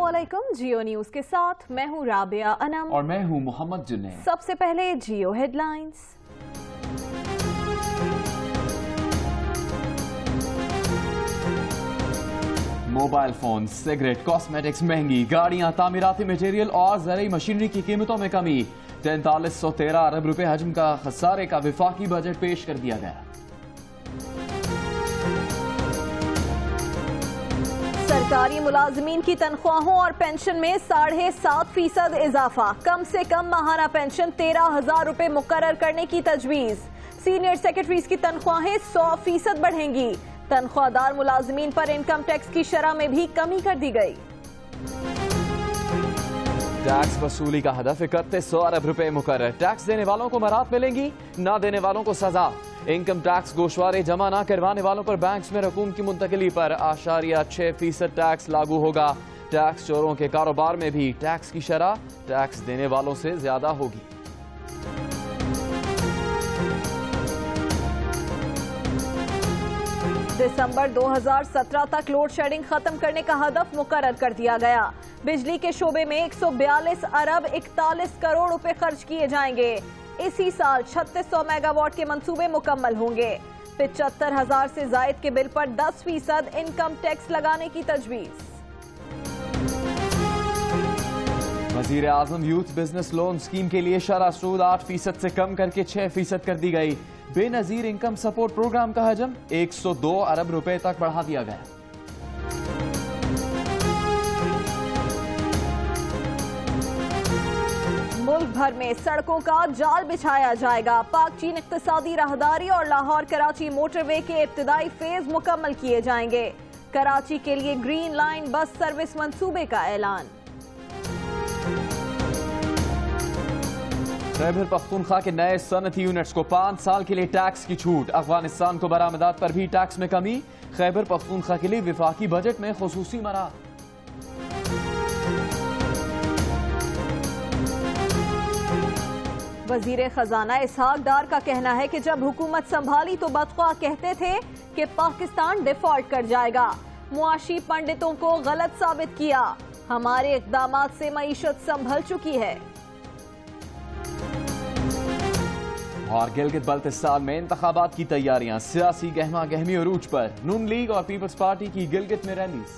अस्सलामुअलैकुम। जियो न्यूज के साथ मैं हूँ राबिया अनम और मैं हूँ मोहम्मद जुन्नैद। सबसे पहले Geo headlines. Mobile phone, cigarette, cosmetics महंगी, गाड़ियां, तामीराती मटेरियल और ज़रूरी मशीनरी की कीमतों में कमी। 4313 अरब रुपए हजम का खसारे का विफाकी बजट पेश कर दिया गया। सरकारी मुलाजमीन की तनख्वाहों और पेंशन में 7.5% इजाफा। कम से कम माहाना पेंशन 13,000 रुपए मुकर्रर करने की तजवीज। सीनियर सेक्रेटरीज की तनख्वाहें 100% बढ़ेंगी। तनख्वाहदार मुलाजमीन पर इनकम टैक्स की शरह में भी कमी कर दी गई। टैक्स वसूली का हदफ 3100 अरब रुपए मुकर्रर। टैक्स देने वालों को मराहत मिलेंगी, ना देने वालों को सजा। इनकम टैक्स गोशवारे जमा न करवाने वालों पर बैंक्स में रकूम की मुंतकिली पर 8.6% टैक्स लागू होगा। टैक्स चोरों के कारोबार में भी टैक्स की शरह टैक्स देने वालों से ज्यादा होगी। दिसंबर 2017 तक लोड शेडिंग खत्म करने का हदफ मुकर्रर कर दिया गया। बिजली के शोबे में 142 अरब 41 करोड़ रुपए खर्च किए जाएंगे। इसी साल 3600 मेगावाट के मंसूबे मुकम्मल होंगे। 75,000 से जायद के बिल पर 10% इनकम टैक्स लगाने की तजवीज। वजीर आजम यूथ बिजनेस लोन स्कीम के लिए शरह सूद 8% से कम करके 6% कर दी गई। बेनजीर इनकम सपोर्ट प्रोग्राम का हजम 102 अरब रुपए तक बढ़ा दिया गया। मुल्क भर में सड़कों का जाल बिछाया जाएगा। पाक चीन इक्तिसादी राहदारी और लाहौर कराची मोटरवे के इब्तिदाई फेज मुकम्मल किए जाएंगे। कराची के लिए ग्रीन लाइन बस सर्विस मंसूबे का ऐलान। खैबर पख्तूनख्वा के नए सनती यूनिट्स को 5 साल के लिए टैक्स की छूट। अफगानिस्तान को बरामदात पर भी टैक्स में कमी। खैबर पख्तूनख्वा के लिए विफाकी बजट में खुसूसी मराहत। वजीर खजाना इसहाक डार का कहना है कि जब हुकूमत संभाली तो बदख्वाह कहते थे कि पाकिस्तान डिफॉल्ट कर जाएगा। मुआशी पंडितों को गलत साबित किया। हमारे इक़दामात से मईशत संभल चुकी है। और गिलगित बल्तिस्तान में इंतखाबात की तैयारियां, सियासी गहमा गहमी अरूज पर। नून लीग और पीपल्स पार्टी की गिलगित में रैलीज।